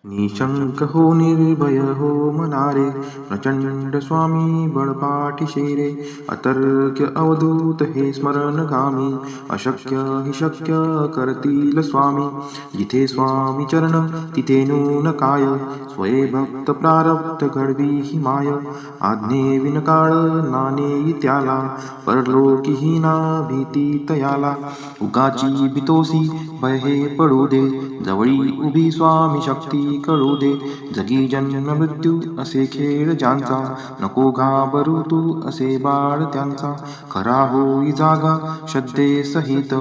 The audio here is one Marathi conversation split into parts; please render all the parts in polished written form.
निशंक हो निर्भय हो मनारे, प्रचंड स्वामी बळपाठी शेरे. अतर्क्य अवधूत हे स्मरणगामी, अशक्य हि शक्य करतील स्वामी. जिथे स्वामी चरण तिथे नून काय, स्वये भक्त प्रारब्ध घडवी ही माय. आज्ञे विनकाळ नानेई त्याला, परलोकी ना भीती तयाला. उगाची भीतोसी भय हे पडू दे, जवळी उभी स्वामी शक्ती कळू दे. जगी जन्म मृत्यू असे खेळ ज्यांचा, नको घाबरू तू असे बाळ त्यांचा. खरा होई जागा श्रद्धे सहित,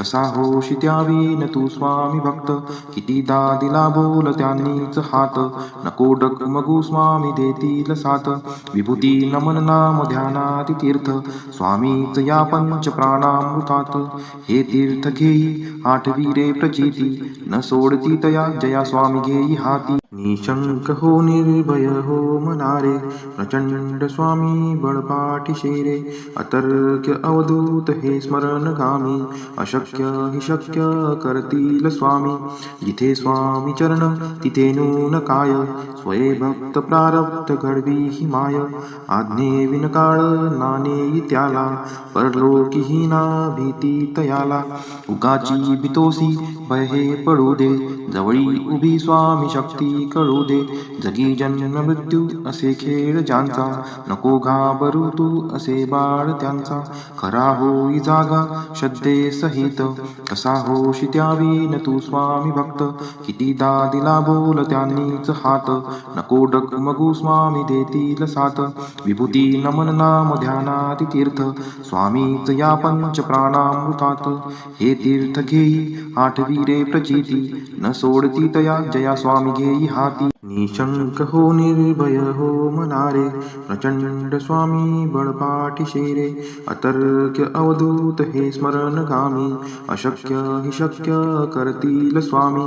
कसा होशी त्यावीन तू स्वामी भक्त. कितीदा दिला बोल त्यांनीच हात, नको डगमगू स्वामी देतील साथ. विभूती नमन नाम ध्यानाती तीर्थ, स्वामीच या पंच प्राणामृतात. हे तीर्थ घेई आठवी रे प्रचिती, न सोडती तया जया स्वामी घेई हाती. निशंक हो निर्भय हो मनारे, प्रचंड स्वामी बळपाठी शेरे. अतर्क्य अवधूत हे स्मरणगामी, अशक्य हि शक्य करतील स्वामी. जिथे स्वामी चरण तिथे नून काय, स्वये भक्त प्रारब्ध घडवी ही माय. आज्ञे विनकाळ नानेई त्याला, परलोकी ना भीती तयाला. उगाची भीतोसी भय हे पडू दे, जवळी उभी स्वामी शक्ती कळू दे. जगी जन्म मृत्यू असे खेळ ज्यांचा, नको घाबरू तू असे बाळ त्यांचा. खरा होई जागा श्रद्धे सहित, कसा होशी त्यावीन तू स्वामी भक्त. कितीदा दिला बोल त्यांनीच हात, नको डगमगू स्वामी देतील साथ. विभूती नमन नाम ध्यानाती तीर्थ, स्वामीच या पंच प्राणामृतात. हे तीर्थ घेई आठवी रे प्रचिती, न सोडती तया जया स्वामी घेई हाती. निशंक हो निर्भय हो मनारे, प्रचंड स्वामी बळपाठी शेरे. अतर्क्य अवधूत हे स्मरणगामी, अशक्य हि शक्य करतील स्वामी.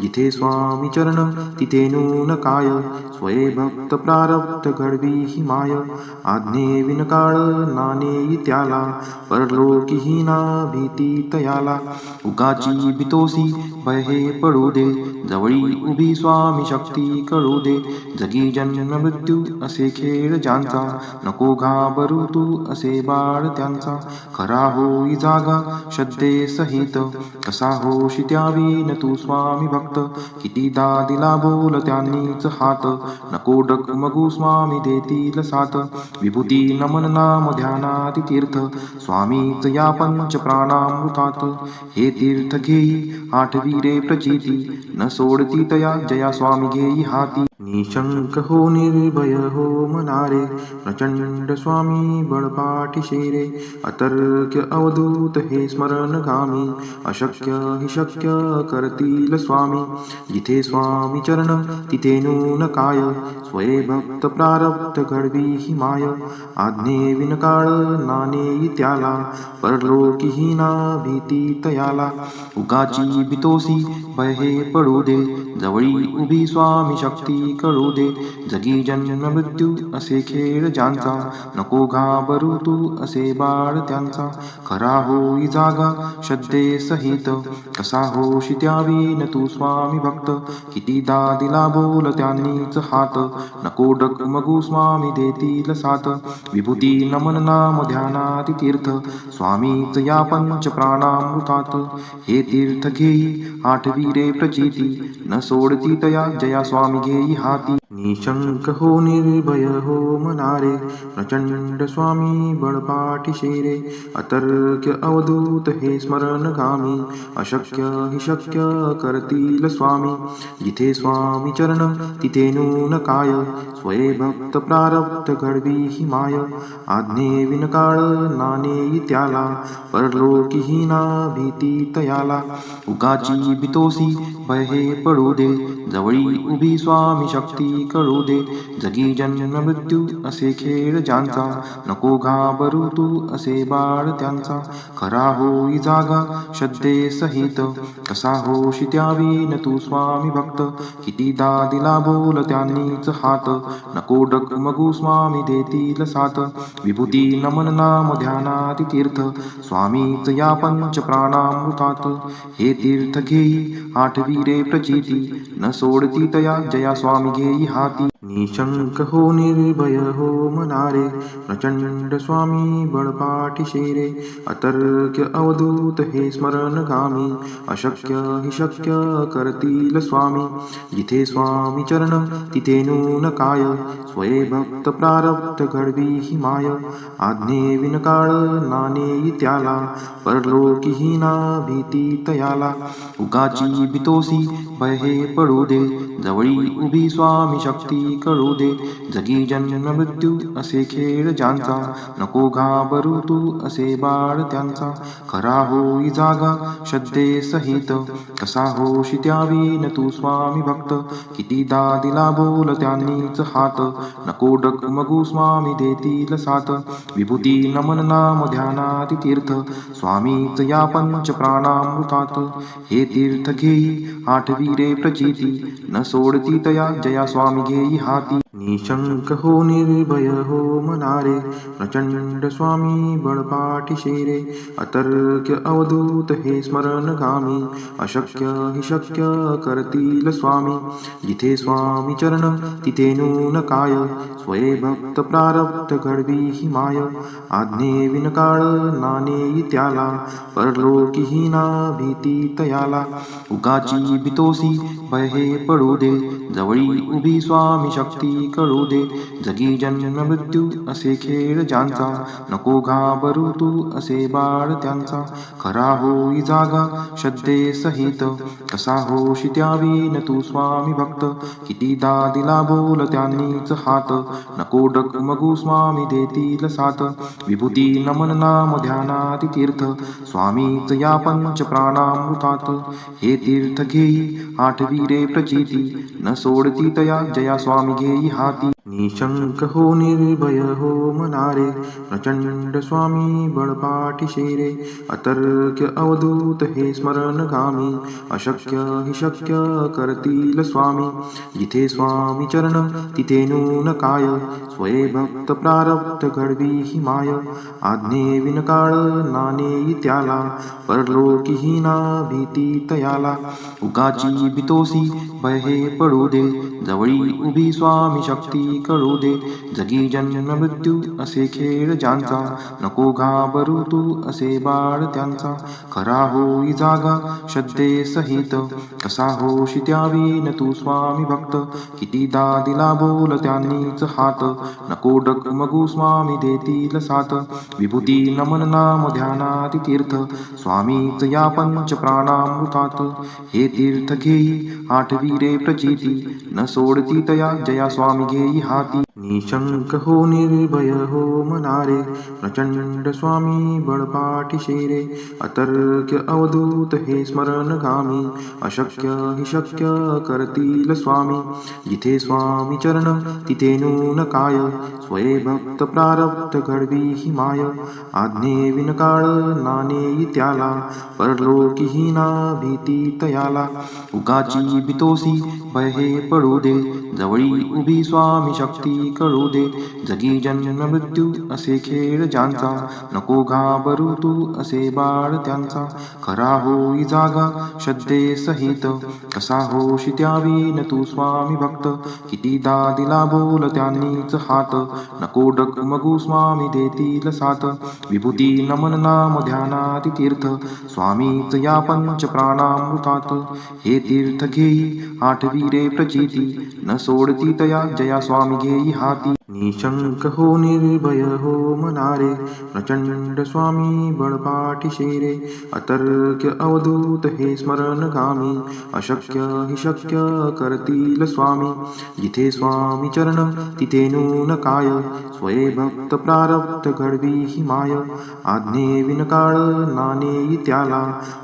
जिथे स्वामी चरण तिथे नून काय, स्वये भक्त प्रारब्ध घडवी ही माय. आज्ञे विनकाळ नानेई त्याला, परलोकी ना भीती तयाला. उगाची भीतोसी भय हे पडू दे, जवळी उभी स्वामी शक्ती कळू दे. जगी जन्म मृत्यू असे खेळ ज्यांचा, नको घाबरू तू असे बाळ त्यांचा. खरा होई जागा श्रद्धे सहित, कसा होशी त्यावीन तू स्वामी भक्त. कितीदा दिला बोल त्यांनीच हात, नको डगमगू स्वामी देतील साथ. विभूती नमन नाम ध्यानाती तीर्थ, स्वामीच या पंच प्राणामृतात. हे तीर्थ घेई आठवी रे प्रचिती, न सोडती तया जया स्वामी घेई हाती. निशंक हो निर्भय हो मनारे, प्रचंड स्वामी बळपाठी शेरे. अतर्क्य अवधूत हे स्मरणगामी, अशक्य हि शक्य करतील स्वामी. जिथे स्वामी चरण तिथे नून काय, स्वये भक्त प्रारब्ध घडवी ही माय. आज्ञे विनकाळ नानेई त्याला, परलोकी ना भीती तयाला. उगाची भीतोसी भय हे पडू दे, जवळी उभी स्वामी शक्ती कळू दे. जगी जन्म मृत्यू असे खेळ ज्यांचा, नको घाबरू तू असे बाळ त्यांचा. खरा होई जागा श्रद्धे सहित, कसा होशी त्यावीन तू स्वामी भक्त. कितीदा दिला बोल त्यांनीच हात, नको डगमगू स्वामी देतील साथ. विभूती नमन नाम ध्यानाती तीर्थ, स्वामीच या पंच प्राणामृतात. हे तीर्थ घेई आठवी रे प्रचिती, न सोडती तया जया स्वामी घेई हाती. निशंक हो निर्भय हो मनारे, प्रचंड स्वामी बळपाठी शेरे. अतर्क्य अवधूत हे स्मरणगामी, अशक्य हि शक्य करतील स्वामी. जिथे स्वामी चरण तिथे नून काय, स्वये भक्त प्रारब्ध घडवी ही माय. आज्ञे विनकाळ नानेई त्याला, परलोकी ना भीती तयाला. उगाची भीतोसी भय हे पडू दे, जवळी उभी स्वामी शक्ती कळू दे. जगी जन्म मृत्यू असे खेळ ज्यांचा, नको घाबरू तू असे बाळ त्यांचा. खरा होई जागा श्रद्धे सहित, कसा होशी त्यावीन तू स्वामी भक्त. कितीदा दिला बोल त्यांनीच हात, नको डगमगू स्वामी देतील साथ. विभूती नमन नाम ध्यानाति तीर्थ, स्वामीच या पंच प्राणामृतात. हे तीर्थ घेई आठवीरे प्रचिती, न सोडती तया जया स्वामी घेई हाती. निशंक हो निर्भय हो मनारे, प्रचंड स्वामी बळपाठीशी रे. अतर्क्य अवधूत हे स्मरणगामी, अशक्य हि शक्य करतील स्वामी. जिथे स्वामी चरण तिथे नून काय, स्वये भक्त प्रारब्ध घडवी ही माय. आज्ञे विनकाळ नानेई त्याला, परलोकीही ना भीती तयाला. उगाची भीतोसी भय हे पडू दे, जवळी उभी स्वामी शक्ती कळू दे. जगी जन्म मृत्यू असे खेळ ज्यांचा, नको घाबरू तू असे बाळ त्यांचा. खरा होई जागा श्रद्धे सहित, कसा होशी त्यावीन तू स्वामी भक्त. कितीदा दिला बोल त्यांनीच हात, नको डगमगू स्वामी देतील साथ. विभूती नमन नाम ध्यानाति तीर्थ, स्वामीच या पंच प्राणामृतात. हे तीर्थ घेई आठवीरे प्रचिती, न सोडती तया जया स्वामी घेई हाती. निशंक हो निर्भय हो मनारे, प्रचंड स्वामी बळपाठीशी रे. अतर्क्य अवधूत हे स्मरणगामी, अशक्य हि शक्य करतील स्वामी. जिथे स्वामी चरण तिथे नून काय, स्वये भक्त प्रारब्ध घडवी ही माय. आज्ञे विनकाळ नानेई त्याला, परलोकीही ना भीती तयाला. उगाची भीतोसी भय हे पडू दे, जवळी उभी स्वामी शक्ती कळू दे. जगी जन्म मृत्यू असे खेळ ज्यांचा, नको घाबरू तू असे बाळ त्यांचा. खरा होई जागा श्रद्धे सहित, कसा होशी त्यावीन तू स्वामी भक्त. कितीदा दिला बोल त्यांनीच हात, नको डगमगू स्वामी देतील साथ. विभूती नमन नाम ध्यानाति तीर्थ, स्वामीच या पंच प्राणामृतात. हे तीर्थ घेई आठवीरे प्रचिती, न सोडती तया जया स्वामी घेई हाती. निशंक हो निर्भय हो मनारे, प्रचंड स्वामी बळपाठीशी रे. अतर्क्य अवधूत हे स्मरणगामी, अशक्य हि शक्य करतील स्वामी. जिथे स्वामी चरण तिथे नून काय, स्वये भक्त प्रारब्ध घडवी ही माय. आज्ञे विनकाळ नानेई त्याला, परलोकीही ना भीती तयाला. उगाची भीतोसी भय हे पडू दे, जवळी उभी स्वामी शक्ती कळू दे. जगी जन्म मृत्यू असे खेळ ज्यांचा, नको घाबरू तू असे बाळ त्यांचा. खरा होई जागा श्रद्धे सहित, कसा होशी त्यावीन तू स्वामी भक्त. कितीदा दिला बोल त्यांनीच हात, नको डगमगू स्वामी देतील साथ. विभूती नमन नाम ध्यानाति तीर्थ, स्वामीच या पंच प्राणामृतात. हे तीर्थ घेई आठवीरे प्रचिती, न सोडती तया जया स्वामी घेई हाती. निशंक हो निर्भय हो मनारे, प्रचंड स्वामी बळपाठीशी रे. अतर्क्य अवधूत हे स्मरणगामी, अशक्य हि शक्य करतील स्वामी. जिथे स्वामी चरण तिथे नून काय, स्वये भक्त प्रारब्ध घडवी ही माय. आज्ञे विनकाळ नानेई त्याला, परलोकीही ना भीती तयाला. उगाची भीतोसी भय हे पडू दे, जवळी उभी स्वामी शक्ती कळू दे. जगी जन्म मृत्यू असे खेळ ज्यांचा, नको घाबरू तू असे बाळ त्यांचा. खरा होई जागा श्रद्धे सहित, कसा होशी त्यावीन तू स्वामी भक्त. कितीदा दिला बोल त्यांनीच हात, नको डगमगू स्वामी देतील साथ. विभूती नमन नाम ध्यानाति तीर्थ, स्वामीच या पंच प्राणामृतात. हे तीर्थ घेई आठवीरे प्रचिती, न सोडती तया जया स्वामी घेई हाती. निशंक हो निर्भय हो मनारे, प्रचंड स्वामी बळपाठी शेरे. अतर्क्य अवधूत हे स्मरणगामी, अशक्य हि शक्य करतील स्वामी. जिथे स्वामी चरण तिथे नून काय, स्वये भक्त प्रारब्ध घडवी ही माय. आज्ञे विनकाळ नाणे त्याला,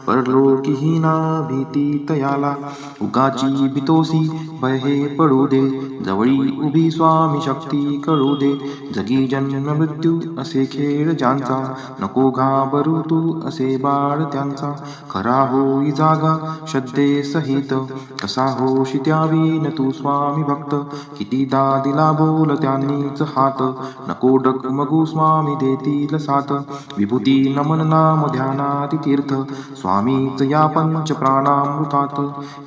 परलोकी ना भीती तयाला. उगाची भीतोसी भय हे पडू दे, जवळी उभी स्वामी शक्ती कळू दे. जगी जन्म मृत्यू असे खेळ ज्यांचा, नको घाबरू तू असे बाळ त्यांचा. खरा होई जागा श्रद्धे सहित, कसा होशी त्यावीन तू स्वामी भक्त. कितीदा दिला बोल त्यांनीच हात, नको डगमगू स्वामी देतील साथ. विभूती नमन नाम ध्यानाती तीर्थ, स्वामीच या पंच प्राणामृतात.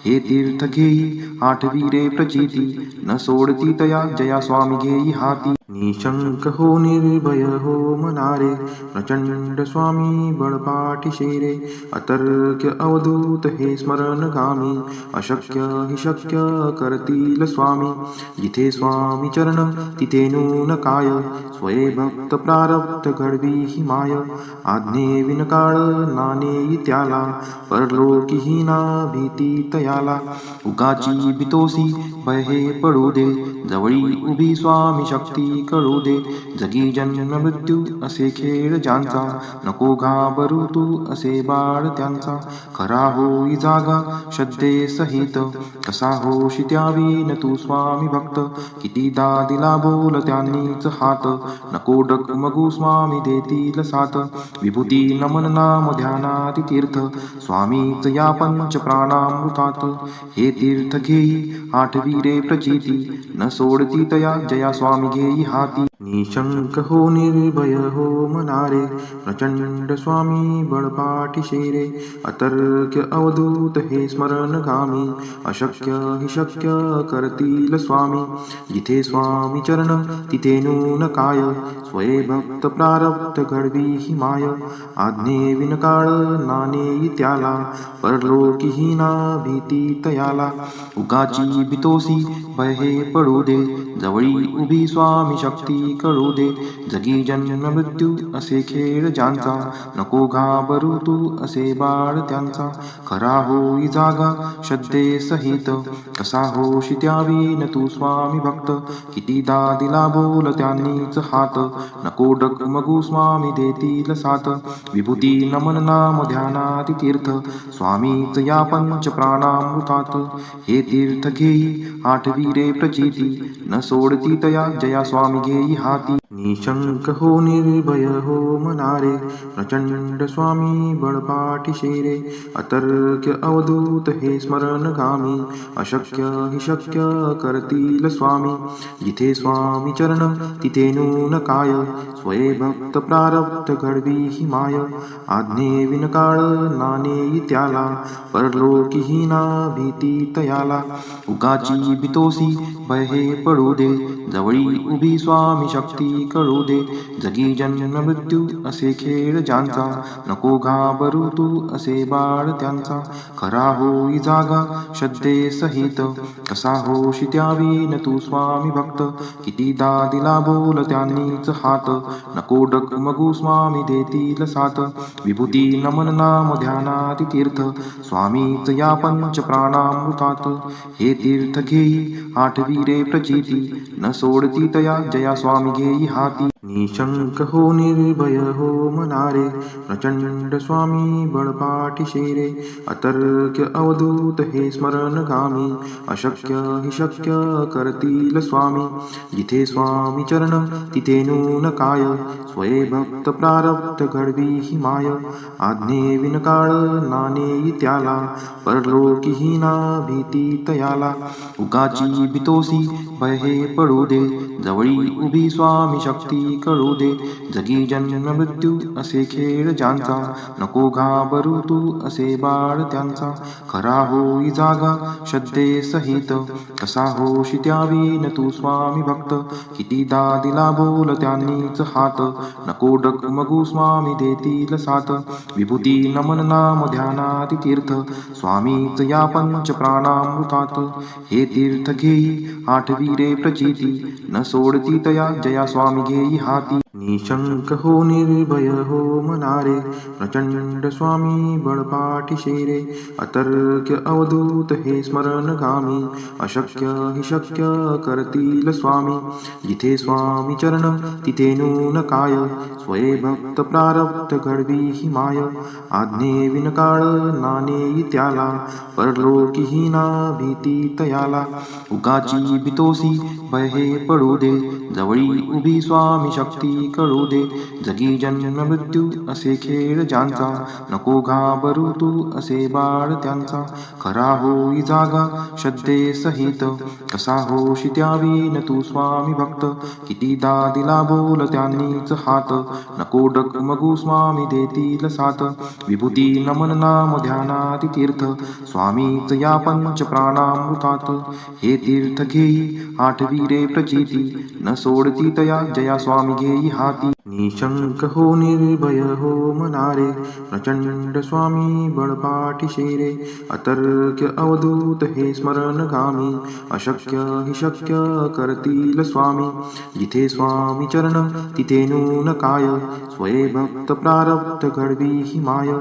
हे तीर्थ घेई आठवी रे प्रचिती, न सोडती तया जया स्वामी घेई हाती. निशंक हो निर्भय हो मनारे, प्रचंड स्वामी बळपाठी शेरे. अतर्क्य अवधूत हे स्मरणगामी, अशक्य हि शक्य करतील स्वामी. जिथे स्वामी चरण तिथे नून काय, स्वये भक्त प्रारब्ध घडवी ही माय. आज्ञे विनकाळ नाणे त्याला, परलोकी ना भीती तयाला. उगाची भीतोसी भय हे पडू दे, जवळी उभी स्वामी शक्ती कळू दे. जगी जन्म मृत्यू असे खेळ ज्यांचा, नको घाबरू तू असे बाळ त्यांचा. खरा होई जागा श्रद्धे सहित, कसा होशी त्यावीन तू स्वामी भक्त. कितीदा दिला बोल त्यांनीच हात, नको डगमगू स्वामी देतील साथ. विभूती नमन नाम ध्यानाती तीर्थ, स्वामीच या पंच प्राणामृतात. हे तीर्थ घेई आठवी रे प्रचिती, न सोडती तया जया स्वामी घेई हाती. निशंक हो निर्भय हो मनारे, प्रचंड स्वामी बळपाठी शेरे. अतर्क्य अवधूत हे स्मरणगामी, अशक्य हि शक्य करतील स्वामी. जिथे स्वामी चरण तिथे नून काय, स्वये भक्त प्रारब्ध घडवी ही माय. आज्ञे विनकाळ नाणे त्याला, परलोकी ना भीती तयाला. उगाची भीतोसी भय हे पडू दे, जवळी उभी स्वामी शक्ती कळू दे. जगी जन्म मृत्यू असे खेळ ज्यांचा, नको घाबरू तू असे बाळ त्यांचा. खरा होई जागा श्रद्धे सहित, कसा होशी त्यावीन तू स्वामी भक्त. कितीदा दिला बोल त्यांनीच हात, नको डगमगू स्वामी देतील साथ. विभूती नमन नाम ध्यानाती तीर्थ, स्वामीच या पंच प्राणामृतात. हे तीर्थ घेई आठवी रे प्रचिती, न सोडती तया जया स्वामी घेई हाती. निशंक हो निर्भय हो मनारे, प्रचंड स्वामी बळपाठी शेरे. अतर्क्य अवधूत हे स्मरणगामी, अशक्य हि शक्य करतील स्वामी. जिथे स्वामी चरण तिथे नून काय, स्वये भक्त प्रारब्ध घडवी ही माय. आज्ञे विनकाळ नाणे त्याला, परलोकी ना भीती तयाला. उगाची भीतोसी भय हे पडू दे, जवळी उभी स्वामी शक्ती कळू दे. जगी जन्म मृत्यू असे खेळ ज्यांचा, नको घाबरू तू असे बाळ त्यांचा. खरा होई जागा श्रद्धे सहित, कसा होशी त्यावीन तू स्वामी भक्त. कितीदा दिला बोल त्यांनीच हात, नको डगमगू स्वामी देतील साथ. विभूती नमन नाम ध्यानाती तीर्थ, स्वामीच या पंच प्राणामृतात. हे तीर्थ घेई आठवी रे प्रचिती, न सोडती तया जया स्वामी घेई हाती. निशंक हो निर्भय हो मनारे, प्रचंड स्वामी बळपाठी शेरे. अतर्क्य अवधूत हे स्मरणगामी, अशक्य हि शक्य करतील स्वामी. जिथे स्वामी चरण तिथे नून काय, स्वये भक्त प्रारब्ध घडवी ही माय. आज्ञे विनकाळ नाणे त्याला, परलोकी ना भीती तयाला. उगाची भीतोसी भय हे पडू दे, जवळी उभी स्वामी शक्ती कळू दे. जगी जन्म मृत्यू असे खेळ ज्यांचा, नको घाबरू तू असे बाळ त्यांचा. खरा होई जागा श्रद्धे सहित, कसा होशी त्यावीन तू स्वामी भक्त. कितीदा दिला बोल त्यांनीच हात, नको डगमगू स्वामी देतील साथ. विभूती नमन नाम ध्यानाति तीर्थ, स्वामीच या पंच प्राणामृतात. हे तीर्थ घेई आठवी रे प्रचिती, न सोडती तया जया स्वामी घेई हाती. निशंक हो निर्भय हो मनारे, प्रचंड स्वामी बळपाठीशे रे. अतर्क्य अवधूत हे स्मरणगामी, अशक्य हि शक्य करतील स्वामी. जिथे स्वामी चरण तिथे नून काय, स्वये भक्त प्रारब्ध घडवी ही माय. आज्ञे विनकाळ नानेई त्याला, परलोकीही ना भीती तयाला. उगाची भीतोसी भय हे पडू दे, जवळी उभी स्वामी शक्ती कळू दे. जगी जन्म मृत्यू असे खेळ ज्यांचा, नको घाबरू तू असे बाळ त्यांचा. खरा होई जागा श्रद्धे सहित, कसा होशी त्यावीन तू स्वामी भक्त. कितीदा दिला बोल त्यांनीच हात, नको डगमगू स्वामी देतील साथ. विभूती नमन नाम ध्यानाति तीर्थ, स्वामीच या पंच प्राणामृतात. हे तीर्थ घेई आठवी रे प्रचिती, न सोडती तया जया स्वामी घेई हाती. निशंक हो निर्भय हो मनारे, प्रचंड स्वामी बळपाठीशे रे. अतर्क्य अवधूत हे स्मरणगामी, अशक्य हि शक्य करतील स्वामी. जिथे स्वामी चरण तिथे नून काय, स्वये भक्त प्रारब्ध घडवी ही माय.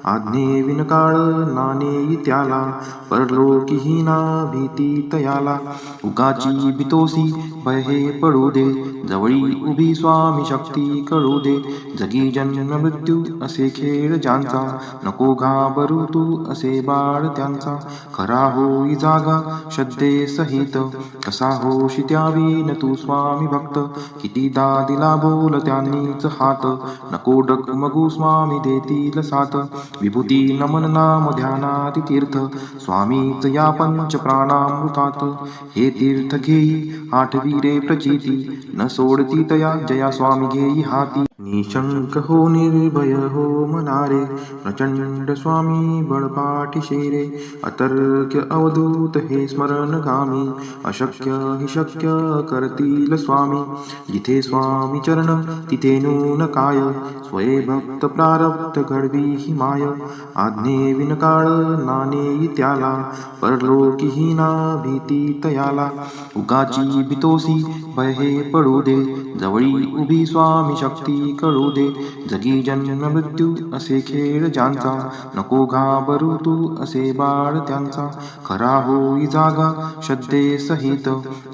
आज्ञे विनकाळ नानेई त्याला, परलोकीही ना भीती तयाला. उगाची भीतोसी भय हे पडू दे, जवळी उभी स्वामी शक्ती कळू दे. जगी जन्म मृत्यू असे खेळ ज्यांचा, नको घाबरू तू असे बाळ त्यांचा. खरा होई जागा श्रद्धे सहित, कसा होशी त्यावीन तू स्वामी भक्त. कितीदा दिला बोल त्यांनीच हात, नको डगमगू स्वामी देतील साथ. विभूती नमन नाम ध्यानाति तीर्थ, स्वामीच या पंच प्राणामृतात. हे तीर्थ घेई आठवी रे प्रचिती, न सोडती तया जया स्वामी घेई हाती. निशंक हो निर्भय हो मनारे, प्रचंड स्वामी बळपाठीशे रे. अतर्क्य अवधूत हे स्मरणगामी, अशक्य हि शक्य करतील स्वामी. जिथे स्वामी चरण तिथे नून काय, स्वये भक्त प्रारब्ध घडवी ही माय. आज्ञे विनकाळ नानेई त्याला, परलोकीही ना भीती तयाला. उगाची भीतोसी भय हे पडू दे, जवळी उभी स्वामी शक्ती कळू दे. जगी जन्म मृत्यू असे खेळ ज्यांचा, नको घाबरू तू असे बाळ त्यांचा. खरा होई जागा श्रद्धे सहित,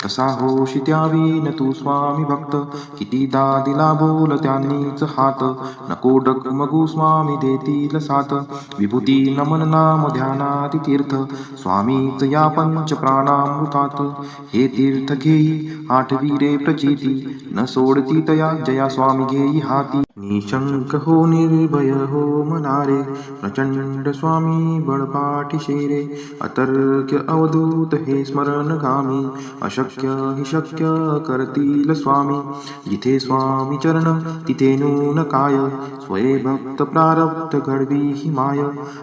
कसा होशी त्यावीन तू स्वामी भक्त. कितीदा दिला बोल त्यांनीच हात, नको डगमगू स्वामी देतील साथ. विभूती नमन नाम ध्यानाति तीर्थ, स्वामीच या पंच प्राणामृतात. हे तीर्थ घेई आठवी रे प्रचिती, न सोडती तया जया स्वामी घेई हाती. निशंक हो निर्भय हो मनारे, प्रचंड स्वामी बळपाठीशे रे. अतर्क्य अवधूत हे स्मरणगामी, अशक्य हि शक्य करतील स्वामी. जिथे स्वामी चरण तिथे नून काय, स्वये भक्त प्रारब्ध घडवी ही माय.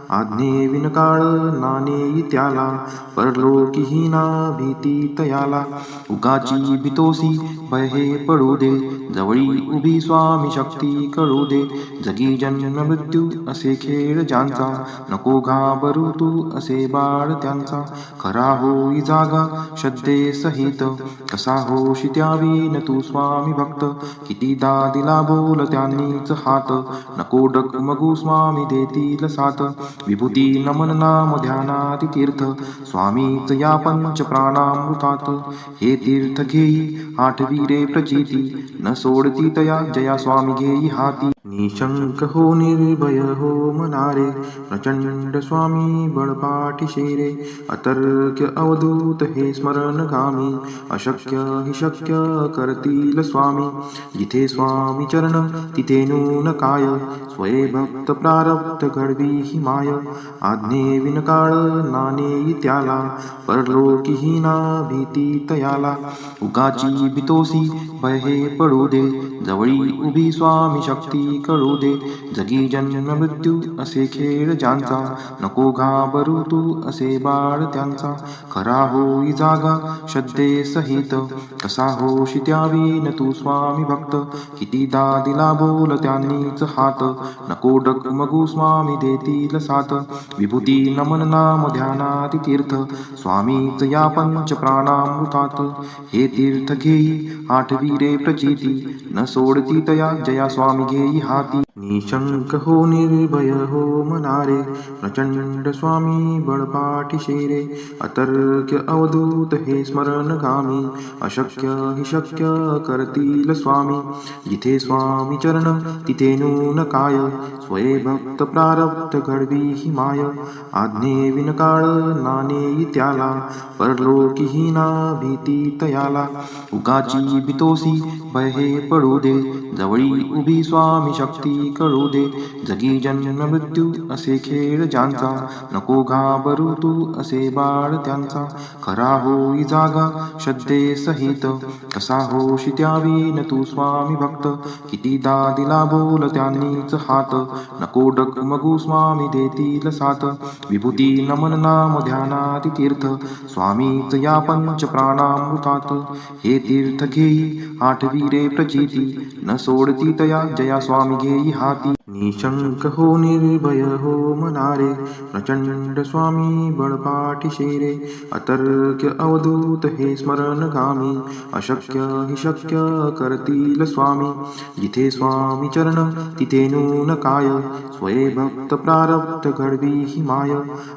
आज्ञे विनकाळ नानेई त्याला, परलोकीही ना भीती तयाला. उगाची भीतोसी भय हे पडू दे, जवळी उभी स्वामी शक्ती कळू दे. जगी जन्म मृत्यू असे खेळ ज्यांचा, नको घाबरू तू असे बाळ त्यांचा. खरा होई जागा श्रद्धे सहित, कसा होशी त्यावीन तू स्वामी भक्त. कितीदा दिला बोल त्यांनीच हात, नको डगमगू स्वामी देतील साथ. विभूती नमन नाम ध्यानाति तीर्थ, स्वामीच या पंच प्राणामृतात. हे तीर्थ घेई आठवी रे प्रचिती, न सोडती तया जया स्वामी स्वामी घेई हाती. निशंक हो निर्भय हो मनारे, प्रचंड स्वामी बळपाठीशी रे. अतर्क्य अवधूत हे स्मरणगामी, अशक्य हि शक्य करतील स्वामी. जिथे स्वामी चरण तिथे नून काय, स्वये भक्त प्रारब्ध घडवी ही माय. आज्ञे विनकाळ नानेई त्याला, परलोकी हीना भीती तयाला. उगाची भीतोसी भय हे पडू दे, जवळी उभी स्वामी शक्ती कळू दे. जगी जन्म मृत्यू असे खेळ ज्यांचा, नको घाबरू तू असे बाळ त्यांचा. खरा होई जागा श्रद्धे सहित, कसा होशी त्यावीन तू स्वामी भक्त. कितीदा दिला बोल त्यांनीच हात, नको डगमगू स्वामी देतील साथ. विभूती नमन नाम ध्यानाति तीर्थ, स्वामीच या पंच प्राणामृतात. हे तीर्थ घेई आठवी प्रचिती, न सोडती तया जया स्वामी घेई हाती. निशंक हो निर्भय हो मनारे, प्रचंड स्वामी बळपाठीशी रे. अतर्क्य अवधूत हे स्मरणगामी, अशक्य हि शक्य करतील स्वामी. जिथे स्वामी चरण तिथे नून काय, स्वये भक्त प्रारब्ध घडवी ही माय. आज्ञे विनकाळ नानेई त्याला, परलोकी हीना भीती तयाला. उगाची भीतोसी भय हे पडू दे, जवळी उभी स्वामी शक्ती कळू दे. जगी जन्म मृत्यू असे खेळ ज्यांचा, नको घाबरू तू असे बाळ त्यांचा. खरा होई जागा श्रद्धे सहित, कसा होशी त्यावीन तू स्वामी भक्त. कितीदा दिला बोल त्यांनीच हात, नको डगमगू स्वामी देतील साथ. विभूती नमन नाम ध्यानाति तीर्थ, स्वामीच या पंच प्राणामृतात. हे तीर्थ घेई आठवी प्रचिती, न सोडती तया जया स्वामी घेई हाती. निशंक हो निर्भय हो मनारे, प्रचंड स्वामी बळपाठीशी रे. अतर्क्य अवधूत हे स्मरणगामी, अशक्य हि शक्य करतील स्वामी. जिथे स्वामी चरण तिथे नून काय, स्वये भक्त प्रारब्ध घडवी ही माय.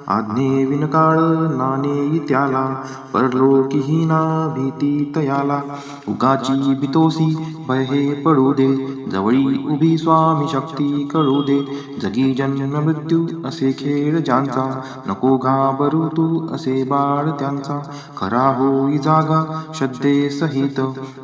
आज्ञे विनकाळ नानेई त्याला, परलोकी हीना भीती तयाला. उगाची भीतोसी भय हे पडू दे, जवळी उभी स्वामी शक्ती कळू दे. जगी जन्म मृत्यू असे खेळ ज्यांचा, नको घाबरू तू असे बाळ त्यांचा. खरा होई जागा श्रद्धे सहित,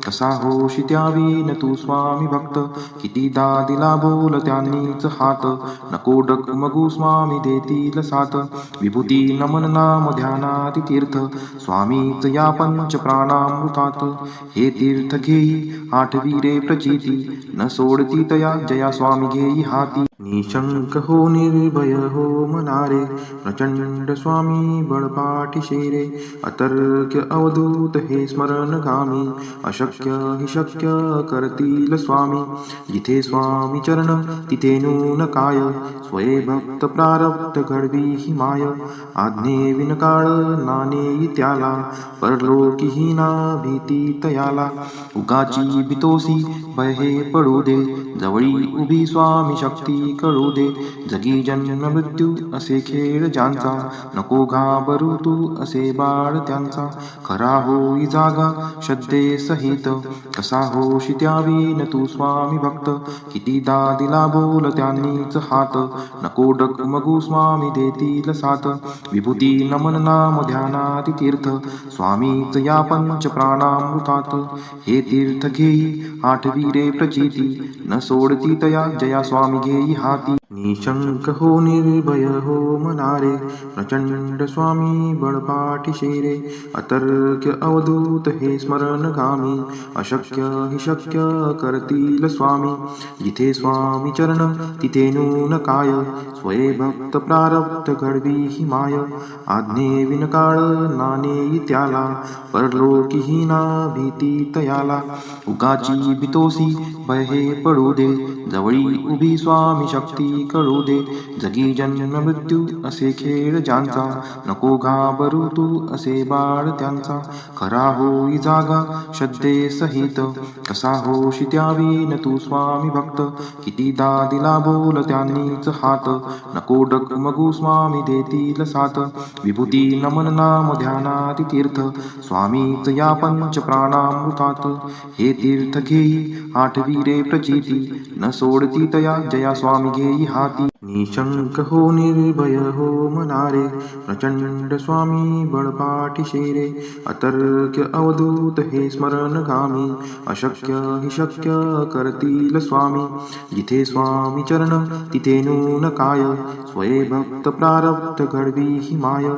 कसा होशी त्यावीन तू स्वामी भक्त. कितीदा दिला बोल त्यांनीच हात, नको डगमगू स्वामी देतील साथ. विभूती नमन नाम ध्यानाति तीर्थ, स्वामीच या पंच प्राणामृतात. हे तीर्थ घेई आठवी प्रचिती, न सोडती तया जया स्वामी घेई हाती. निशंक हो निर्भय हो मनारे, प्रचंड स्वामी बळपाठीशी रे. अतर्क्य अवधूत हे स्मरणगामी, अशक्य हि शक्य करतील स्वामी. जिथे स्वामी चरण तिथे नून काय, स्वये भक्त प्रारब्ध घडवी ही माय. आज्ञे विनकाळ नानेई त्याला, परलोकी हीना भीती तयाला. उगाची भीतोसी भय हे पडू दे, जवळी उभी स्वामी शक्ती कळू दे. जगी जन्म मृत्यू असे खेळ ज्यांचा, नको घाबरू तू असे बाळ त्यांचा. खरा होई जागा श्रद्धे सहित, कसा होशी त्यावीन तू स्वामी भक्त. कितीदा दिला बोल त्यांनीच हात, नको डगमगू स्वामी देतील साथ. विभूती नमन नाम ध्यानाति तीर्थ, स्वामीच या पंच प्राणामृतात. हे तीर्थ घेई आठवी प्रचिती, न सोडती तया जया स्वामी घेई हाती. निशंक हो निर्भय हो मनारे, प्रचंड स्वामी बळपाठीशी रे. अतर्क्य अवधूत हे स्मरणगामी, अशक्य हि शक्य करतील स्वामी. जिथे स्वामी चरण तिथे नून काय, स्वये भक्त प्रारब्ध घडवी ही माय. आज्ञे विनकाळ नानेई त्याला, परलोकी हीना भीती तयाला. उगाची भीतोसी भय हे पडू दे, जवळी उभी स्वामी शक्ती कळू दे. जगी जन्म मृत्यू असे खेळ ज्यांचा, नको घाबरू तू असे बाळ त्यांचा. खरा होई जागा श्रद्धे सहित, कसा होशी त्यावीन तू स्वामी भक्त. कितीदा दिला बोल त्यांनीच हात, नको डगमगू स्वामी देतील साथ. विभूती नमन नाम ध्यानात तीर्थ, स्वामीच या पंच प्राणामृतात. हे तीर्थ घेई आठवी रे प्रचिती, न सोडती तया जया स्वामी घेई हाती. निशंक हो निर्भय हो मनारे, प्रचंड स्वामी बळपाठीशे रे. अतर्क्य अवधूत हे स्मरणगामी, अशक्य हि शक्य करतील स्वामी. जिथे स्वामी चरण तिथे नून काय, स्वये भक्त प्रारब्ध घडवी ही माय.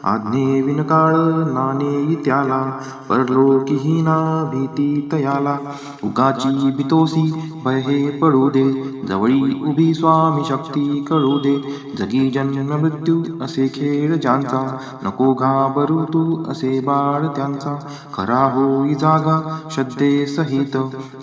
आज्ञे विनकाळ नानेई त्याला, परलोकी ना भीती तयाला. उगाची बितोसी भय हे पडू दे, जवळी उभी स्वामी शक्ती कळू दे. जगी जन्म मृत्यू असे खेळ ज्यांचा, नको घाबरू तू असे बाळ त्यांचा. खरा होई जागा श्रद्धे सहित,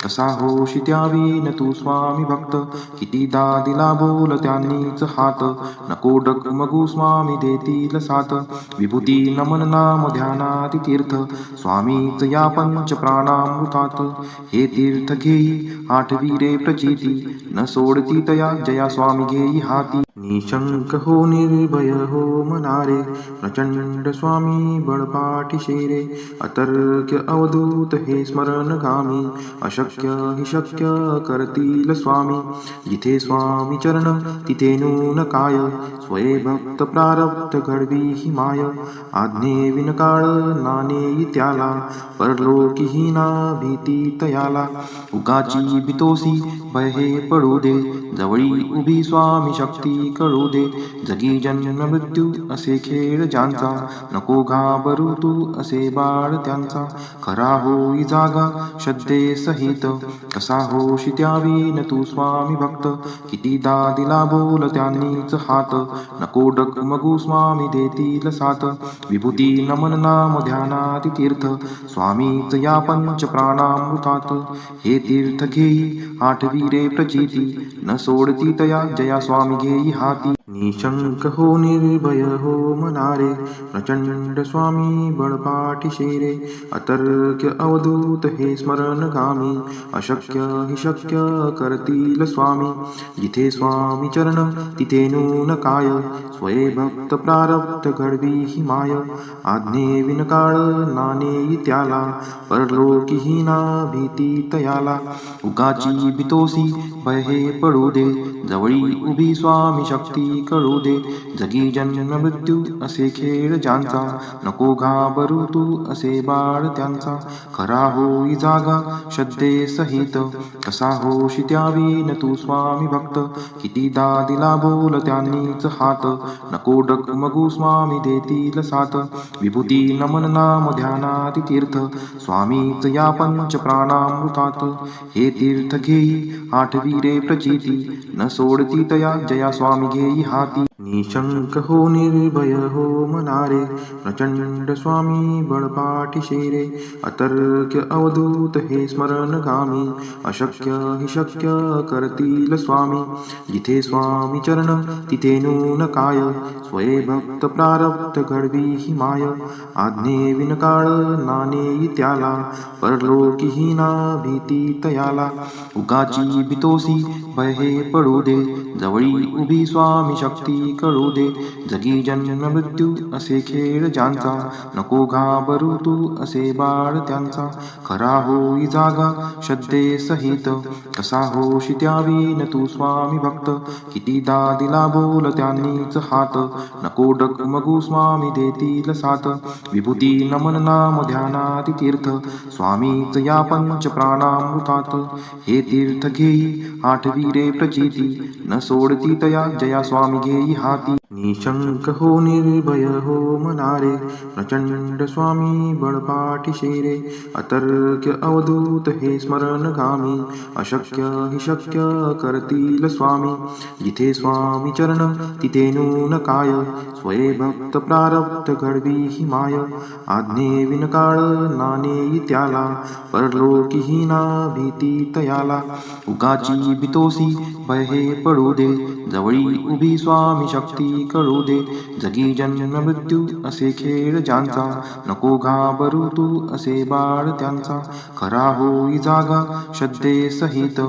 कसा होशी त्यावीन तू स्वामी भक्त. कितीदा दिला बोल त्यांनीच हात, नको डगमगू स्वामी देतील साथ. विभूती नमन नाम ध्यानात तीर्थ, स्वामीच या पंच प्राणामृतात. हे तीर्थ घेई आठवी रे प्रचिती, न सोडती तया जया स्वामी घेई हाती. निशंक हो निर्भय हो मनारे, प्रचंड स्वामी बळपाठीशे रे. अतर्क्य अवधूत हे स्मरणगामी, अशक्य हि शक्य करतील स्वामी. जिथे स्वामी चरण तिथे नून काय, स्वये भक्त प्रारब्ध घडवी ही माय. आज्ञे विनकाळ नानेई त्याला, परलोकी ना भीती तयाला. उगाची बितोसी भय हे पडू दे, जवळी उभी स्वामी शक्ती कळू दे. जगी जन्म मृत्यू असे खेळ ज्यांचा, नको घाबरू तू असे बाळ त्यांचा. खरा होई जागा श्रद्धे सहित, कसा होशी त्यावीन तू स्वामी भक्त. कितीदा दिला बोल त्यांनीच हात, नको डगमगू स्वामी देतील साथ. विभूती नमन नाम ध्यानात तीर्थ, स्वामीच या पंच प्राणामृतात. हे तीर्थ घेई आठवी रे प्रचिती, न सोडती तया जया स्वामी घेई हाती. निशंक हो निर्भय हो मनारे, प्रचंड स्वामी बळपाठीशे रे. अतर्क्य अवधूत हे स्मरणगामी, अशक्य हि शक्य करतील स्वामी. जिथे स्वामी चरण तिथे नून काय, स्वये भक्त प्रारब्ध घडवी ही माय. आज्ञे विनकाळ नानेई त्याला, परलोकी ना भीती तयाला. उगाची बितोसी भय हे पडू दे, जवळी उभी स्वामी शक्ती कळू दे. जगी जन्म मृत्यू असे खेळ ज्यांचा, नको घाबरू तू असे बाळ त्यांचा. खरा होई जागा श्रद्धे सहित, कसा होशी त्यावीन तू स्वामी भक्त. कितीदा दिला बोल त्यांनीच हात, नको डगमगू स्वामी देतील साथ. विभूती नमन नाम ध्यानात तीर्थ, स्वामीच या पंच प्राणामृतात. हे तीर्थ घेई आठवी रे प्रचिती, न सोडती तया जया स्वामी घेई हाती. निशंक हो निर्भय हो मनारे, प्रचंड स्वामी बळपाठीशे रे. अतर्क्य अवधूत हे स्मरणगामी, अशक्य हि शक्य करतील स्वामी. जिथे स्वामी चरण तिथे नून काय, स्वये भक्त प्रारब्ध घडवी ही माय. आज्ञे विनकाळ नानेई त्याला, परलोकी ना भीती तयाला. उगाची बितोसी भय हे पडू दे, जवळी उभी स्वामी शक्ती कळू दे. जगी जन्म मृत्यू असे खेळ ज्यांचा, नको घाबरू तू असे बाळ त्यांचा. खरा होई जागा श्रद्धे सहित, कसा होशी त्यावीन तू स्वामी भक्त. कितीदा दिला बोल त्यांनीच हात, नको डगमगू स्वामी देतील साथ. विभूती नमन नाम ध्यानात तीर्थ, स्वामीच या पंच प्राणामृतात. हे तीर्थ घेई आठवी रे प्रचिती, न सोडती तया जया स्वामी घेई हाती. निशंक हो निर्भय हो मनारे, प्रचंड स्वामी बळपाठीशे रे. अतर्क्य अवधूत हे स्मरणगामी, अशक्य हि शक्य करतील स्वामी. जिथे स्वामी चरण तिथे नून काय, स्वये भक्त प्रारब्ध घडवी ही माय. आज्ञे विनकाळ नानेई नानेई त्याला, परलोकीहीना भीती तयाला. उगाची भीतोसी भय हे पडू दे, जवळी उभी स्वामी शक्ती कळू दे. जगी जन्म मृत्यू असे खेळ ज्यांचा, नको घाबरू तू असे बाळ त्यांचा. खरा होई जागा श्रद्धे सहित,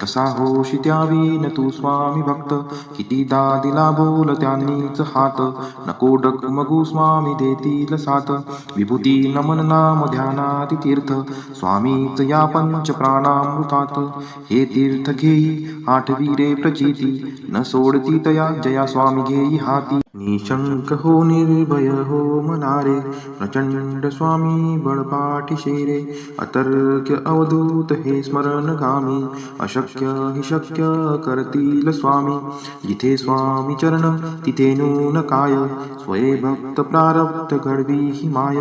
कसा होशी त्यावीन तू स्वामी भक्त. कितीदा दिला बोल त्यांनीच हात, नको डगमगू स्वामी देतील साथ. विभूती नमन नाम ध्यानाति तीर्थ, स्वामीच या पंच प्राणामृतात. हे तीर्थ घेई आठवी रे प्रचिती, न सोडती तया जया स्वामी घेई हाती. निशंक हो निर्भय हो मनारे, प्रचंड स्वामी बळपाठीशे रे. अतर्क्य अवधूत हे स्मरणगामी, अशक्य हि शक्य करतील स्वामी. जिथे स्वामी चरण तिथे नून काय, स्वये भक्त प्रारब्ध घडवी ही माय.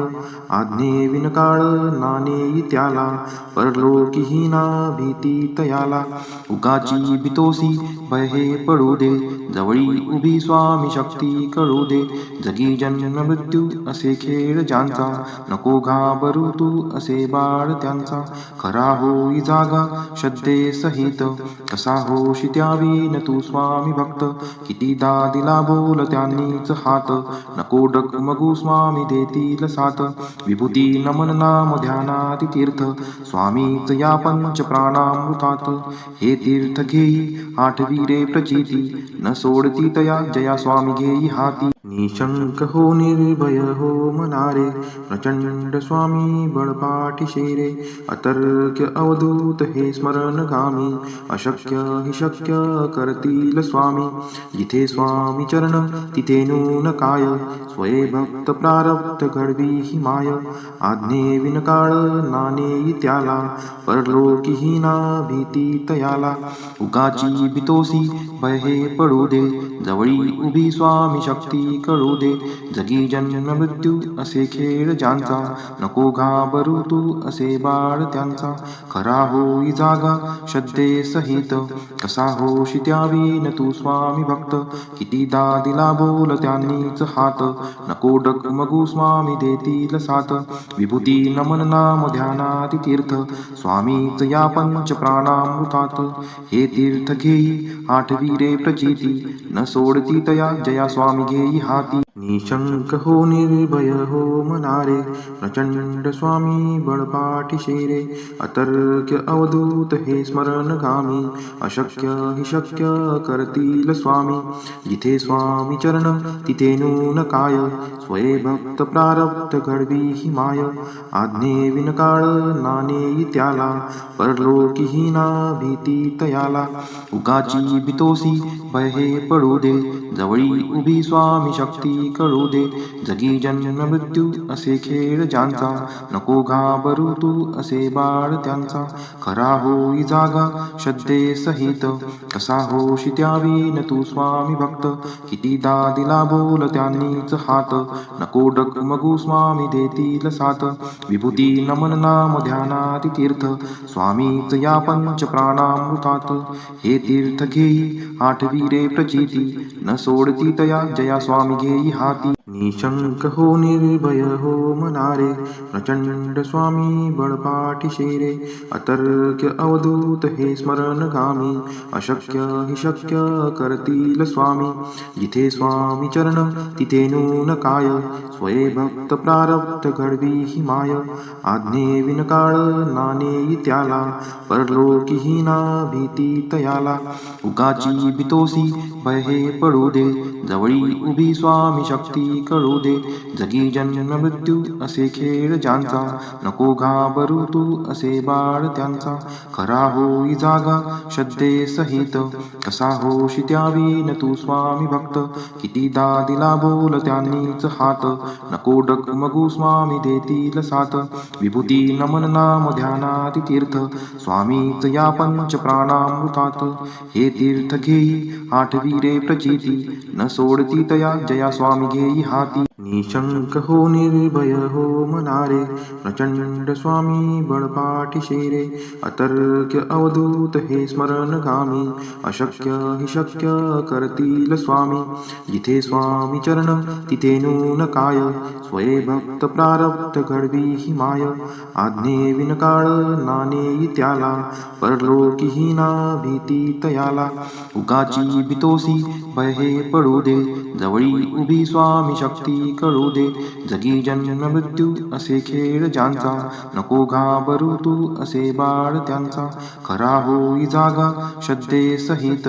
आज्ञे विनकाळ नानेई त्याला, परलोकीहीना भीती तयाला. उगाची भीतोसी भय हे पडू दे, जवळी उभी स्वामी शक्ती कळू दे. जगी जन्म मृत्यू असे खेळ ज्यांचा, नको घाबरू तू असे बाळ त्यांचा. खरा होई जागा श्रद्धे सहित, कसा होशी त्यावीन तू स्वामी भक्त. कितीदा दिला बोल त्यांनीच हात, नको डगमगू स्वामी देतील साथ. विभूती नमन नाम ध्यानाति तीर्थ, स्वामीच या पंच प्राणामृतात. हे तीर्थ घेई आठवी रे प्रचिती, न सोडती तया जया स्वामी घेई हाती. निशंक हो निर्भय हो मनारे, प्रचंड स्वामी बळपाठीशे रे. अतर्क्य अवधूत हे स्मरणगामी, अशक्य हि शक्य करतील स्वामी. जिथे स्वामी चरण तिथे नून काय, स्वये भक्त प्रारब्ध घडवी ही माय. आज्ञे विनकाळ नानेई त्याला, परलोकीहीना भीती तयाला. उगाची भीतोसी भय हे पडू दे, जवळी उभी स्वामी शक्ती कळू दे. जगी जन्म मृत्यू असे खेळ ज्यांचा, नको घाबरू तू असे बाळ त्यांचा. खरा होई जागा श्रद्धे सहित, कसा होशी त्यावीन तू स्वामी भक्त. कितीदा दिला बोल त्यांनीच हात, नको डगमगू स्वामी देतील साथ. विभूती नमन नाम ध्यानाति तीर्थ, स्वामीच या पंच प्राणामृतात. हे तीर्थ घेई आठवी रे प्रचिती, न सोडती तया जया स्वामी घेई हाती. निशंक हो निर्भय हो मनारे, प्रचंड स्वामी बळपाठीशे रे. अतर्क्य अवधूत हे स्मरणगामी, अशक्य हि शक्य करतील स्वामी. जिथे स्वामी चरण तिथे नून काय, स्वये भक्त प्रारब्ध घडवी ही माय. आज्ञे विनकाळ नानेई त्याला, परलोकीहीना भीती तयाला. उगाची भीतोसी भय हे पडू दे, जवळी उभी स्वामी शक्ती कळू दे. जगी जन्म मृत्यू असे खेळ ज्यांचा, नको घाबरू तू असे बाळ त्यांचा. खरा होई जागा श्रद्धे सहित, कसा होशी त्यावीन तू स्वामी भक्त. कितीदा दिला बोल त्यांनीच हात, नको डगमगू स्वामी देतील साथ. विभूती नमन नाम ध्यानाति तीर्थ, स्वामीच या पंच प्राणामृतात. हे तीर्थ घेई आठवी रे प्रचिती, न सोडती तया जया स्वामी घेई हाती. निशंक हो निर्भय हो मनारे, प्रचंड स्वामी बळपाठीशे रे. अतर्क्य अवधूत हे स्मरणगामी, अशक्य हि शक्य करतील स्वामी. जिथे स्वामी चरण तिथे नून काय, स्वये भक्त प्रारब्ध घडवी ही माय. आज्ञे विनकाळ नानेई त्याला, परलोकीहीना भीती तयाला. उगाची भीतोसी भय हे पडू दे, जवळी उभी स्वामी शक्ती कळू दे. जगी जन्म मृत्यू असे खेळ ज्यांचा, नको घाबरू तू असे बाळ त्यांचा. खरा होई जागा श्रद्धे सहित, कसा होशी त्यावीन तू स्वामी भक्त. कितीदा दिला बोल त्यांनीच हात, नको डगमगू स्वामी देतील साथ. विभूती नमन नाम ध्यानाति तीर्थ, स्वामीच या पंच प्राणामृतात. हे तीर्थ घेई आठवी रे प्रचिती, न सोडती तया जया स्वामी घेई हाती. निशंक हो निर्भय हो मनारे, प्रचंड स्वामी बळपाठी रे. अतर्क्य अवधूत हे स्मरणगामी, अशक्य हि शक्य करतील स्वामी. जिथे स्वामी चरण तिथे नून काय, स्वये भक्त प्रारब्ध घडवी ही माय. आज्ञे विनकाळ नाणे त्याला, परलोकी हीना भीती तयाला. उगाची भीतोसी भय हे पडू दे, जवळी उभी स्वामी शक्ती कळू दे. जगी जन्म मृत्यू असे खेळ ज्यांचा, नको घाबरू तू असे बाळ त्यांचा. खरा होई जागा श्रद्धे सहित,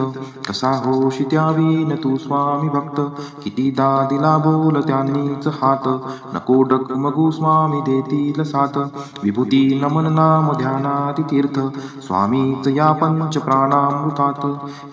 कसा होशी त्यावीन तू स्वामी भक्त. कितीदा दिला बोल त्यांनीच हात, नको डगमगू स्वामी देतील साथ. विभूती नमन नाम ध्यानाति तीर्थ, स्वामीच या पंच प्राणामृतात.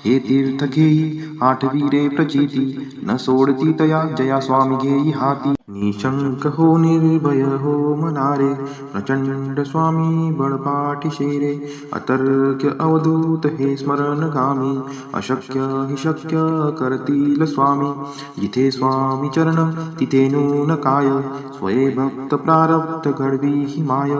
हे तीर्थ घेई आठवी प्रचिती, न सोडती तया जया स्वामी घेई हाती. निशंक हो निर्भय हो मनारे, प्रचंड स्वामी बळपाठी रे. अतर्क्य अवधूत हे स्मरणगामी, अशक्य हि शक्य करतील स्वामी. जिथे स्वामी चरण तिथे नून काय, स्वये भक्त प्रारब्ध घडवी ही माय.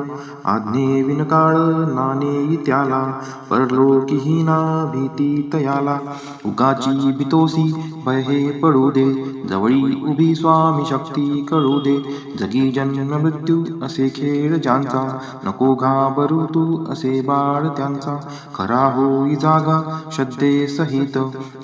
आज्ञे विनकाळ नाणे त्याला, परलोकी हीना भीती तयाला. उगाची भीतोसी भय हे पडू दे, जवळी उभी स्वामी शक्ती कळू दे. जगी जन्म मृत्यू असे खेळ ज्यांचा, नको घाबरू तू असे बाळ त्यांचा. खरा होई जागा श्रद्धे सहित,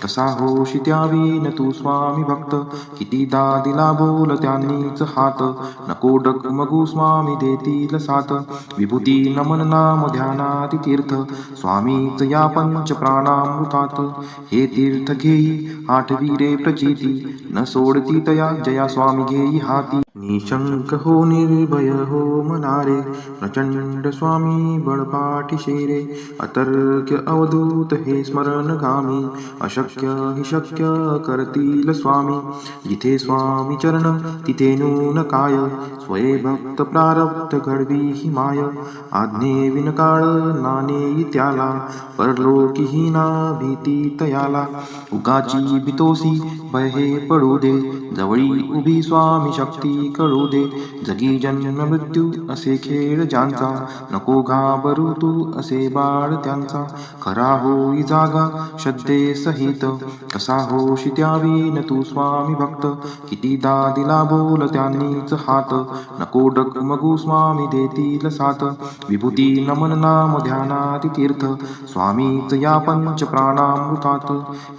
कसा होशी त्यावीन तू स्वामी भक्त. कितीदा दिला बोल त्यांनीच हात, नको डगमगू स्वामी देतील साथ. विभूती नमन नाम ध्यानाति तीर्थ, स्वामीच या पंच प्राणामृतात. हे तीर्थ घेई आठवी प्रचिती, न सोडती तया जया स्वामी घेई हाती. निशंक हो निर्भय हो मनारे, प्रचंड स्वामी बळपाठी रे. अतर्क्य अवधूत हे स्मरणगामी, अशक्य हि शक्य करतील स्वामी. जिथे स्वामी चरण तिथे नून काय, स्वये भक्त प्रारब्ध घडवी ही माय. आज्ञे विनकाळ नाणे त्याला, परलोकी हीना भीती तयाला. उगाची भीतोसी भय हे पडू दे, जवळी उभी स्वामी शक्ती कळू दे. जगी जन्म मृत्यू असे खेळ ज्यांचा, नको घाबरू तू असे बाळ त्यांचा. खरा होई जागा श्रद्धे सहित, कसा होशी त्यावीन तू स्वामी भक्त. कितीदा दिला बोल त्यांनीच हात, नको डगमगू स्वामी देतील साथ. विभूती नमन नाम ध्यानाति तीर्थ, स्वामीच या पंच प्राणामृतात.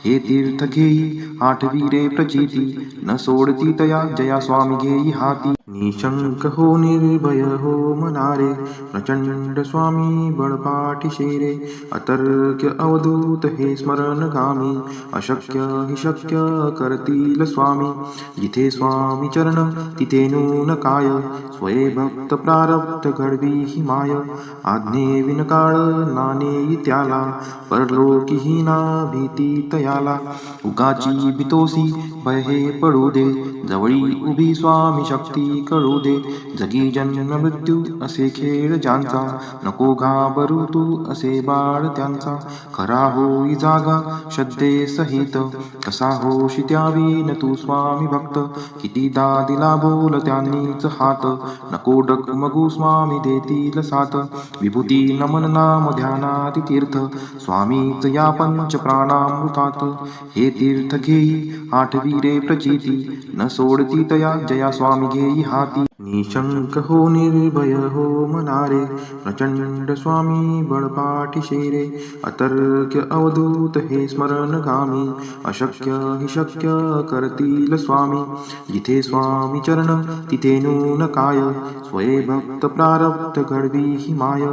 हे तीर्थ घेई आठवी प्रचिती, न सोडती तया जया स्वामी घेई हाती. निशंक हो निर्भय हो मनारे, प्रचंड स्वामी बळपाठी रे. अतर्क्य अवधूत हे स्मरणगामी, अशक्य हि शक्य करतील स्वामी. जिथे स्वामी चरण तिथे नून काय, स्वये भक्त प्रारब्ध घडवी ही माय. आज्ञे विनकाळ नाणे त्याला, परलोकी हीना भीती तयाला. उगाची भीतोसी भय हे पडू दे, जवळी उभी स्वामी शक्ती कळू दे. जगी जन्म मृत्यू असे खेळ ज्यांचा, नको घाबरू तू असे बाळ त्यांचा. खरा होई जागा श्रद्धे सहित, कसा होशी त्यावीन तू स्वामी भक्त. कितीदा दिला बोल त्यांनीच हात, नको डगमगू स्वामी देतील साथ. विभूती नमन नाम ध्यानाति तीर्थ, स्वामीच या पंच प्राणामृतात. हे तीर्थ घेई आठवी प्रचिती, न सोडती तया जया स्वामी घेई हाती. निशंक हो निर्भय हो मनारे, प्रचंड स्वामी बळपाठी रे. अतर्क्य अवधूत हे स्मरणगामी, अशक्य हि शक्य करतील स्वामी. जिथे स्वामी चरण तिथे नून काय, स्वये भक्त प्रारब्ध घडवी ही माय.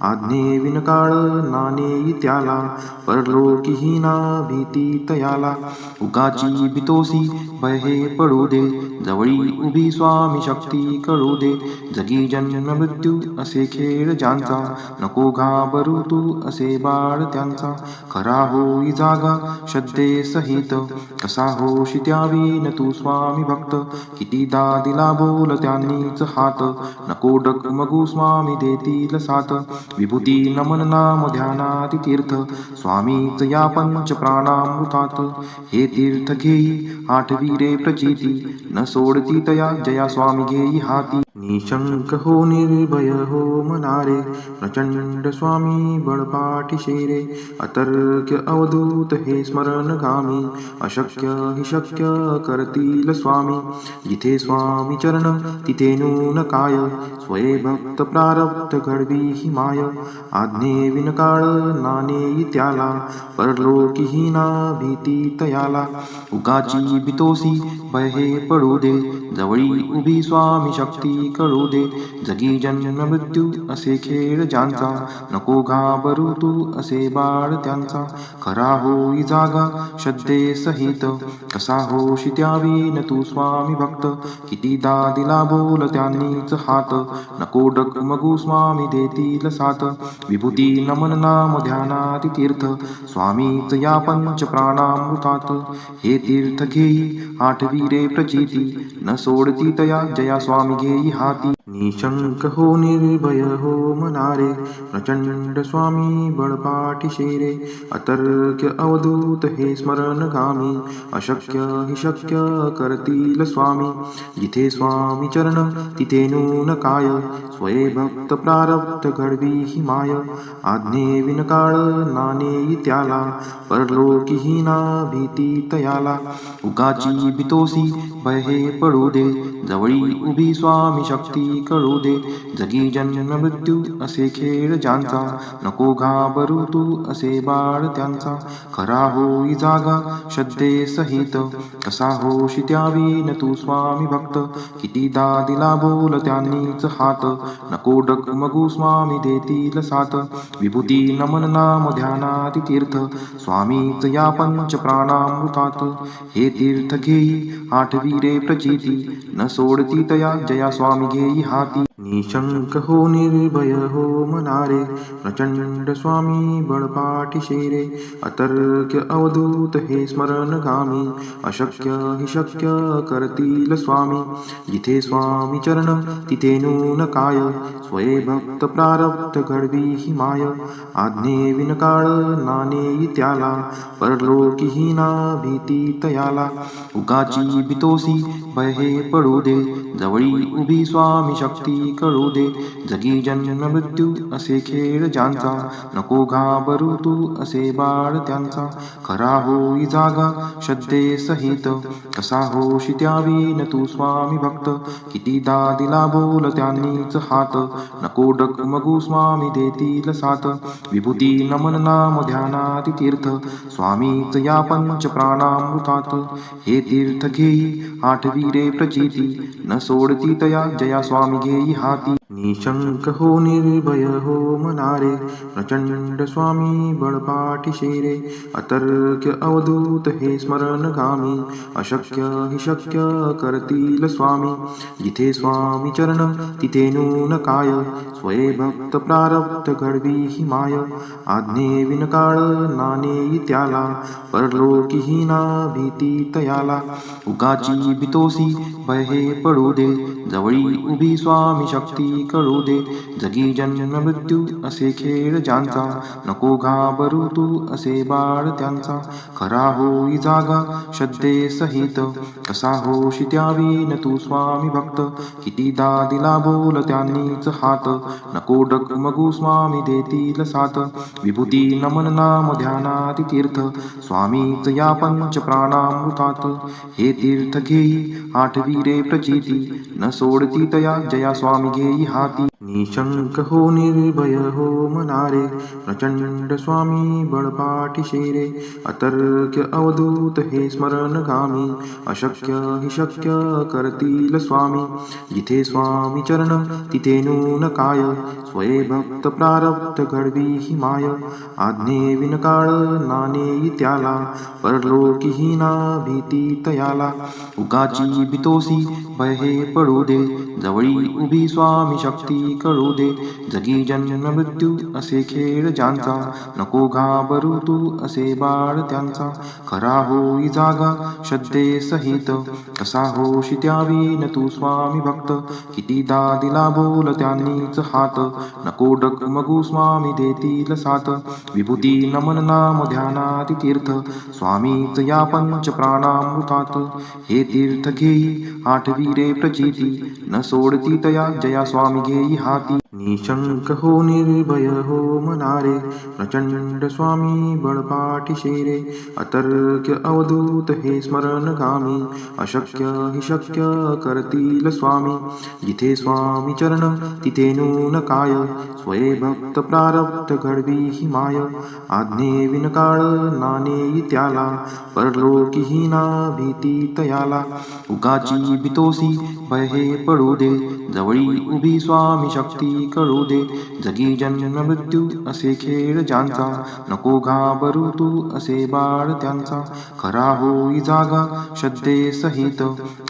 आज्ञे विनकाळ नाणे त्याला, परलोकी हीना भीती तयाला. उगाची भीतोसी भय हे पडू दे, जवळी उभी स्वामी शक्ती कळू दे. जगी जन्म मृत्यू असे खेळ ज्यांचा, नको घाबरू तू असे बाळ त्यांचा. खरा होई जागा श्रद्धे सहित, कसा होशी त्यावीन तू स्वामी भक्त. कितीदा दिला बोल त्यांनीच हात, नको डगमगू स्वामी देतील साथ. विभूती नमन नाम ध्यानात तीर्थ, स्वामीच या पंच प्राणामृतात. हे तीर्थ घेई आठवी रे प्रचिती, न सोडती तया जया स्वामी घेई हाती. निशंक हो निर्भय हो मनारे, प्रचंड स्वामी बळपाठीशे रे. अतर्क्य अवधूत हे स्मरणगामी, अशक्य हि शक्य करतील स्वामी. जिथे स्वामी चरण तिथे नून काय, स्वये भक्त प्रारब्ध घडवी ही माय. आज्ञे विनकाळ नानेई त्याला, परलोकीही ना भीती तयाला. उगाची बितोसी भय हे पडू दे, जवळी उभी स्वामी शक्ती कळू दे. जगी जन्म मृत्यू असे खेळ ज्यांचा, नको घाबरू तू असे बाळ त्यांचा. खरा होई जागा श्रद्धे सहित, कसा होशी त्यावीन तू स्वामी भक्त. कितीदा दिला बोल त्यांनीच हात, नको डगमगू स्वामी देतील साथ. विभूती नमन नाम ध्यानात तीर्थ, स्वामीच या पंच प्राणामृतात. हे तीर्थ घेई आठवी रे प्रचिती, न सोडती तया जया स्वामी घेई हाती. निशंक हो निर्भय हो मनारे, प्रचंड स्वामी बळपाठीशे रे. अतर्क्य अवधूत हे स्मरणगामी, अशक्य हि शक्य करतील स्वामी. जिथे स्वामी चरण तिथे नून काय, स्वये भक्त प्रारब्ध घडवी ही माय. आज्ञे विनकाळ नानेई त्याला, परलोकीही ना भीती तयाला. उगाची बितोसी भय हे पडू दे, जवळी उभी स्वामी शक्ती कळू दे. जगी जन्म मृत्यू असे खेळ ज्यांचा, नको घाबरू तू असे बाळ त्यांचा. खरा होई जागा श्रद्धे सहित, कसा होशी त्यावीन तू स्वामी भक्त. कितीदा दिला बोल त्यांनीच हात, नको डगमगू स्वामी देतील साथ. विभूती नमन नाम ध्यानात तीर्थ, स्वामीच या पंच प्राणामृतात. हे तीर्थ घेई आठवी रे प्रचिती, न सोडती तया जया स्वामी घेई हाती. निशंक हो निर्भय हो मनारे, प्रचंड स्वामी बळपाठीशे रे. अतर्क्य अवधूत हे स्मरणगामी, अशक्य हि शक्य करतील स्वामी. जिथे स्वामी चरण तिथे नून काय, स्वये भक्त प्रारब्ध घडवी ही माय. आज्ञे विनकाळ नानेई त्याला, परलोकीही ना भीती तयाला. उगाची बितोसी भय हे पडू दे, जवळी उभी स्वामी शक्ती कळू दे. जगी जन्म मृत्यू असे खेळ ज्यांचा, नको घाबरू तू असे बाळ त्यांचा. खरा होई जागा श्रद्धे सहित, कसा होशी त्यावीन तू स्वामी भक्त. कितीदा दिला बोल त्यांनीच हात, नको डगमगू स्वामी देतील साथ. विभूती नमन नाम ध्यानात तीर्थ, स्वामीच या पंच प्राणामृतात. हे तीर्थ घेई आठवी रे प्रचिती, न सोडती तया जया स्वामी घेई हाती. निशंक हो निर्भय हो मनारे, प्रचंड स्वामी बळपाठीशे रे. अतर्क्य अवधूत हे स्मरणगामी, अशक्य हि शक्य करतील स्वामी. जिथे स्वामी चरण तिथे नून काय, स्वये भक्त प्रारब्ध घडवी ही माय. आज्ञे विनकाळ नानेई त्याला, परलोकीही ना भीती तयाला. उगाची बितोसी भय हे पडू दे, जवळी उभी स्वामी शक्ती कळू दे. जगी जन्म मृत्यू असे खेळ ज्यांचा, नको घाबरू तू असे बाळ त्यांचा. खरा होई जागा श्रद्धे सहित, कसा होशी त्यावीन तू स्वामी भक्त. कितीदा दिला बोल त्यांनीच हात, नको डगमगू स्वामी देतील साथ. विभूती नमन नाम ध्यानात तीर्थ, स्वामीच या पंच प्राणामृतात. हे तीर्थ घेई आठवी रे प्रचिती, न सोडती तया जया स्वामी घेई हाती. निशंक हो निर्भय हो मनारे, प्रचंड स्वामी बळपाठी रे. अतर्क्य अवधूत हे स्मरणगामी, अशक्य हि शक्य करतील स्वामी. जिथे स्वामी चरण तिथे नून काय, स्वये भक्त प्रारब्ध घडवी ही माय. आज्ञे विनकाळ नाणे त्याला, परलोकीही ना भीती तयाला. उगाची भीतोसी भय हे पडू दे, जवळी उभी स्वामी शक्ती कळू दे. जगी जन्म मृत्यू असे खेळ ज्यांचा, नको घाबरू तू असे बाळ त्यांचा. खरा होई जागा श्रद्धे सहित, कसा होशी त्यावी न तू स्वामी भक्त. कितीदा दिला बोल त्यांनीच हात, नको डगमगू स्वामी देतील साथ. विभूती नमन नाम ध्यानाति तीर्थ, स्वामीच या पंच प्राणामृतात. हे तीर्थ घेई आठवी रे प्रचिती, न सोडती तया जया स्वामी घेई हाती. निशंक हो निर्भय हो मनारे, प्रचंड स्वामी बळपाठी रे. अतर्क्य अवधूत हे स्मरणगामी, अशक्य हि शक्य करतील स्वामी. जिथे स्वामी चरण तिथे नून काय, स्वये भक्त प्रारब्ध घडवी ही माय. आज्ञे विनकाळ नाणे त्याला, परलोकीही ना भीती तयाला. उगाची भीतोसी भय हे पडू दे, जवळी उभी स्वामी शक्ती कळू दे. जगी जन्म मृत्यू असे खेळ ज्यांचा, नको घाबरू तू असे बाळ त्यांचा. खरा होई जागा श्रद्धे सहित,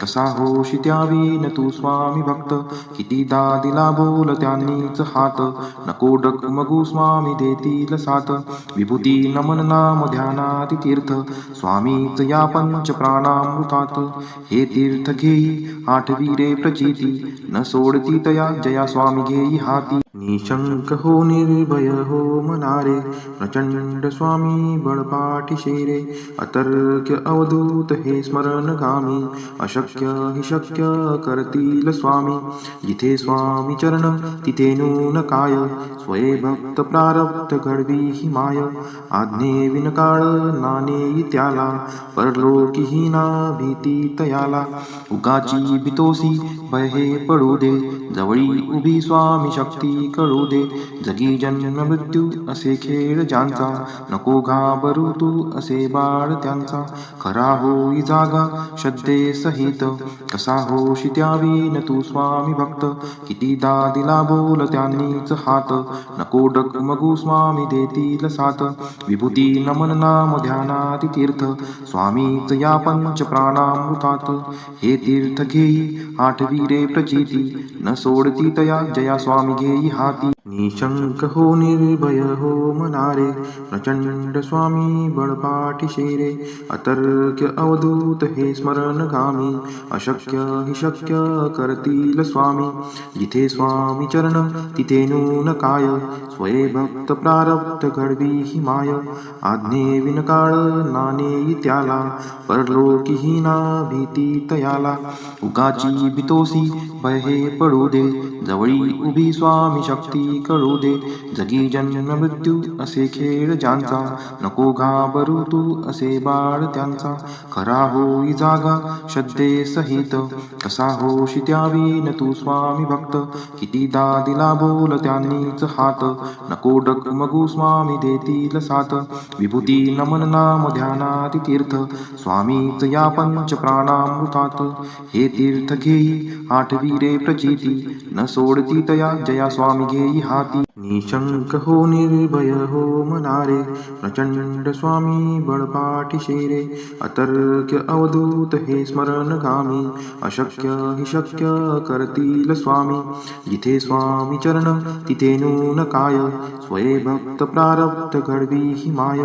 कसा होशी त्यावी न तू स्वामी भक्त. कितीदा दिला बोल त्यांनीच हात, नको डगमगू स्वामी देतील साथ. विभूती नमन नाम ध्यानाति तीर्थ, स्वामीच या पंच प्राणामृतात. हे तीर्थ घेई आठवी रे प्रचिती, न सोडती तया जया स्वामी घेई हाती. निशंक हो निर्भय हो मनारे, प्रचंड स्वामी बळपाठी रे. अतर्क्य अवधूत हे स्मरणगामी, अशक्य हि शक्य करतील स्वामी. जिथे स्वामी चरण तिथे नून काय, स्वये भक्त प्रारब्ध घडवी ही माय. आज्ञे विनकाळ नाणे त्याला, परलोकीही ना भीती तयाला. उगाची भीतोसी भय हे पडू दे, जवळी उभी स्वामी शक्ती कळू दे. जगी जन्म मृत्यू असे खेळ ज्यांचा, नको घाबरू तू असे बाळ त्यांचा. खरा होई जागा श्रद्धे सहित, कसा होशी त्यावी न तू स्वामी भक्त. कितीदा दिला बोल त्यांनीच हात, नको डगमगू स्वामी देतील साथ. विभूती नमन नाम ध्यानाति तीर्थ, स्वामीच या पंच प्राणामृतात. हे तीर्थ घेई आठवी रे प्रचिती, न सोडती तया जया स्वामी घेई हाती. निशंक हो निर्भय हो मनारे, प्रचंड स्वामी बळपाठी रे. अतर्क्य अवधूत हे स्मरणगामी, अशक्य हि शक्य करतील स्वामी. जिथे स्वामी चरण तिथे नून काय, स्वये भक्त प्रारब्ध घडवी ही माय. आज्ञे विनकाळ नाणे त्याला, परलोकीही ना भीती तयाला. उगाची भीतोसी भय हे पडू दे, जवळी उभी स्वामी शक्ती कळू दे. जगी जन्म मृत्यू असे खेळ ज्यांचा, नको घाबरू तू असे बाळ त्यांचा. खरा होई जागा श्रद्धे सहित, कसा होशी त्यावी न तू स्वामी भक्त. कितीदा दिला बोल त्यांनीच हात, नको डगमगू स्वामी देतील साथ. विभूती नमन नाम ध्यानाति तीर्थ, स्वामीच या पंच प्राणामृतात. हे तीर्थ घेई आठवी रे प्रचिती, न सोडती तया जया स्वामी घेई हाती. निशंक हो निर्भय हो मनारे, प्रचंड स्वामी बळपाठी रे. अतर्क्य अवधूत हे स्मरणगामी, अशक्य हि शक्य करतील स्वामी. जिथे स्वामी चरण तिथे नून काय, स्वये भक्त प्रारब्ध घडवी ही माय.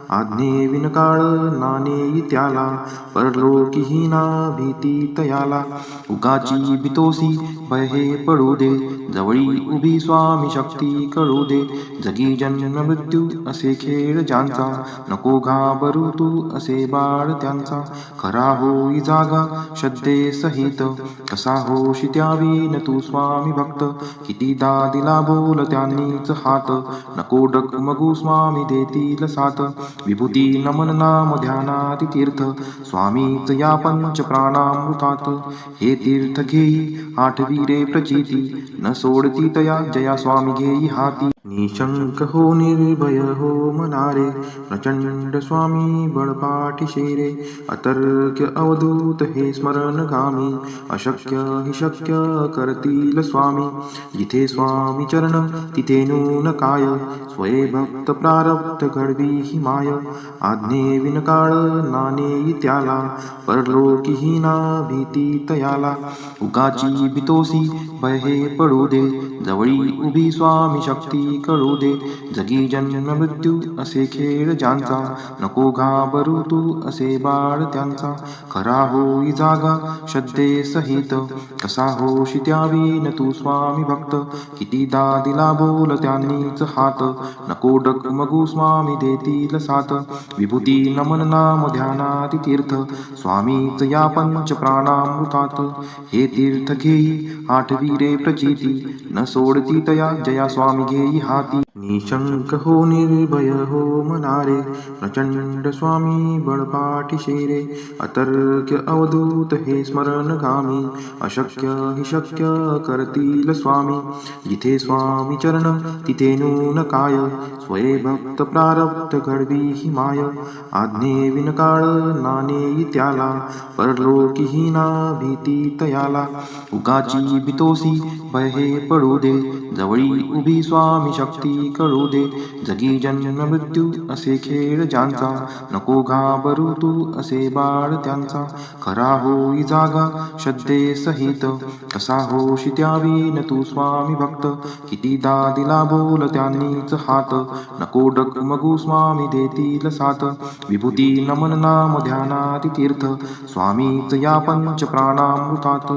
आज्ञे विनकाळ नाणे त्याला, परलोकीही ना भीती तयाला. उगाची भीतोसी भय हे पडू दे, जवळी उभी स्वामी शक्ती कळू दे. जगी जन्म मृत्यू असे खेळ ज्यांचा, नको घाबरू तू असे बाळ त्यांचा. खरा होई जागा श्रद्धे सहित, कसा होशी त्यावी न तू स्वामी भक्त. कितीदा दिला बोल त्यांनीच हात, नको डगमगू स्वामी देतील साथ. विभूती नमन नाम ध्यानाति तीर्थ, स्वामीच या पंच प्राणामृतात. हे तीर्थ घेई आठवी रे प्रचिती, न सोडती तया जया स्वामी घेई हाती निशंक हो निर्भय हो मनारे प्रचंड स्वामी बळपाठी शेरे अतर्क्य अवधूत हे स्मरणगामी अशक्य हि शक्य करतील स्वामी जिथे स्वामी चरण तिथे नून काय स्वये भक्त प्रारब्ध घडवी ही माय आज्ञे विनकाळ नाणे त्याला परलोकी ही ना भीती तयाला उगाची बितोसी भय हे पडू दे जवळी उभी स्वामी शक्ती कळू दे जगी जन्म मृत्यू असे खेळ ज्यांचा नको घाबरू तू असे बाळ त्यांचा खरा होई जागा श्रद्धे सहित कसा होशी त्यावीन तू स्वामी भक्त कितीदा दिला बोल त्यांनीच हात नको डगमगू स्वामी देतील साथ विभूती नमन नाम ध्यानाति तीर्थ स्वामीच या पंच प्राणामृतात हे तीर्थ घेई आठवीरे प्रचिती न सोडती तया जया स्वामी घेई हाती निशंक हो निर्भय हो मनारे प्रचंड स्वामी बळपाठी शेरे अतर्क्य अवधूत हे स्मरणगामी अशक्य हि शक्य करतील स्वामी जिथे स्वामी चरण तिथे नून काय स्वये भक्त प्रारब्ध घडवी ही माय आज्ञे विनकाळ नाणे त्याला परलोकी ही ना भीती तयाला उगाची बितोसी भय हे पडू दे जवळी उभी स्वामी शक्ती कळू दे जगी जन्म मृत्यू असे खेळ ज्यांचा नको घाबरू तू असे बाळ त्यांचा खरा होई जागा श्रद्धे सहित कसा होशी त्यावीन तू स्वामी भक्त कितीदा दिला बोल त्यांनीच हात नको डगमगू स्वामी देतील साथ विभूती नमन नाम ध्यानाति तीर्थ स्वामीच या पंच प्राणामृतात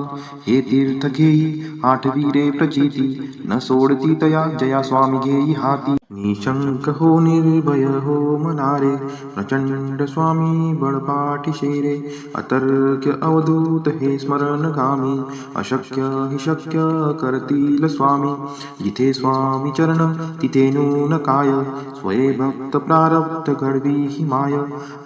हे तीर्थ घेई आठवीरे प्रचिती न सोडती तया जया स्वामी घेई हाती निशंक हो निर्भय हो मनारे प्रचंड स्वामी बळपाठी शेरे अतर्क्य अवधूत हे स्मरणगामी अशक्य हि शक्य करतील स्वामी जिथे स्वामी चरण तिथे नून काय स्वये भक्त प्रारब्ध घडवी ही माय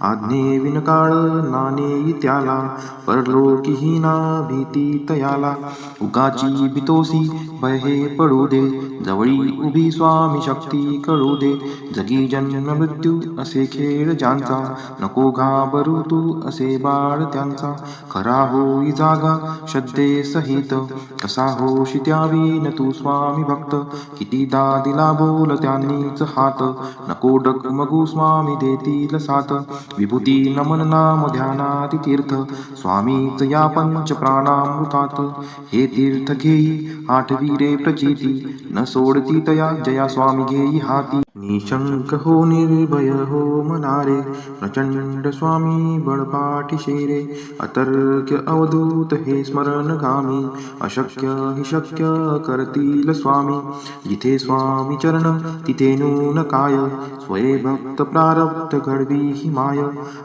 आज्ञे विनकाळ नाणे त्याला परलोकी ही ना भीती तयाला उगाची बितोसी भय हे पडू दे जवळी उभी स्वामी शक्ती कळू दे जगी जन्म मृत्यू असे खेळ ज्यांचा नको घाबरू तू असे बाळ त्यांचा खरा होई जागा श्रद्धे सहित कसा होशी त्यावीन तू स्वामी भक्त कितीदा दिला बोल त्यांनीच हात नको डगमगू स्वामी देतील साथ विभूती नमन नाम ध्यानाति तीर्थ स्वामीच या पंच प्राणामृतात हे तीर्थ घेई आठवीरे प्रचिती न सोडती तया जया स्वामी घेई हाती निशंक हो निर्भय हो मनारे प्रचंड स्वामी बळपाठी शेरे अतर्क्य अवधूत हे स्मरणगामी अशक्य हि शक्य करतील स्वामी जिथे स्वामी चरण तिथे नून काय स्वये भक्त प्रारब्ध घडवी ही माय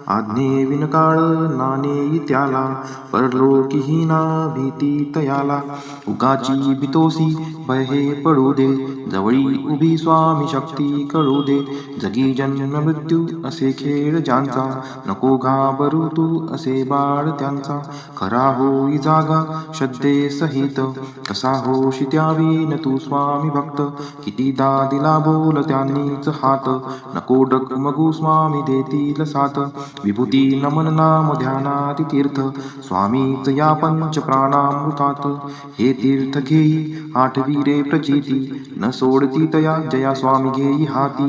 आज्ञे विनकाळ नाणे त्याला परलोकी ही ना भीती तयाला उगाची बितोसी भय हे पडू दे जवळी उभी स्वामी शक्ती कळू दे जगी जन्म मृत्यू असे खेळ ज्यांचा नको घाबरू तू असे बाळ त्यांचा खरा होई जागा श्रद्धे सहित कसा होशी त्यावीन तू स्वामी भक्त कितीदा दिला बोल त्यांनीच हात नको डगमगू स्वामी देतील साथ विभूती नमन नाम ध्यानाति तीर्थ स्वामीच या पंच प्राणामृतात हे तीर्थ घेई आठवीरे प्रचिती न सोडती तया जया स्वामी घेई हाती